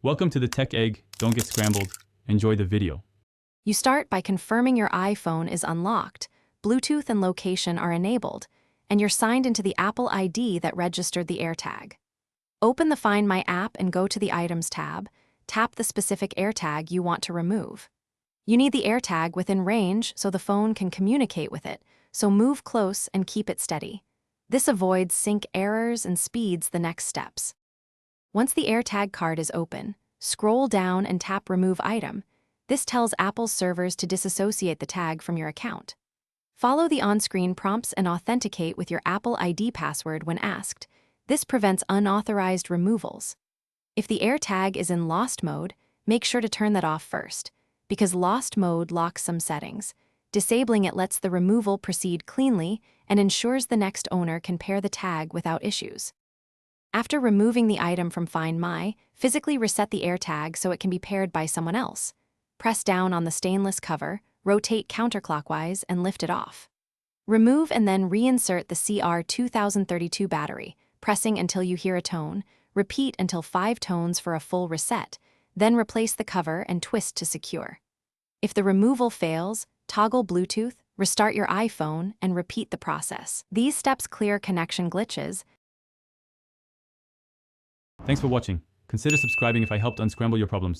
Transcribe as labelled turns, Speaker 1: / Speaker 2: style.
Speaker 1: Welcome to the Tech Egg. Don't get scrambled. Enjoy the video.
Speaker 2: You start by confirming your iPhone is unlocked, Bluetooth and location are enabled, and you're signed into the Apple ID that registered the AirTag. Open the Find My app and go to the Items tab. Tap the specific AirTag you want to remove. You need the AirTag within range so the phone can communicate with it, so move close and keep it steady. This avoids sync errors and speeds the next steps. Once the AirTag card is open, scroll down and tap Remove Item. This tells Apple's servers to disassociate the tag from your account. Follow the on-screen prompts and authenticate with your Apple ID password when asked. This prevents unauthorized removals. If the AirTag is in lost mode, make sure to turn that off first, because lost mode locks some settings. Disabling it lets the removal proceed cleanly and ensures the next owner can pair the tag without issues. After removing the item from Find My, physically reset the AirTag so it can be paired by someone else. Press down on the stainless cover, rotate counterclockwise, and lift it off. Remove and then reinsert the CR2032 battery, pressing until you hear a tone. Repeat until 5 tones for a full reset, then replace the cover and twist to secure. If the removal fails, toggle Bluetooth, restart your iPhone, and repeat the process. These steps clear connection glitches.
Speaker 1: Thanks for watching. Consider subscribing if I helped unscramble your problems.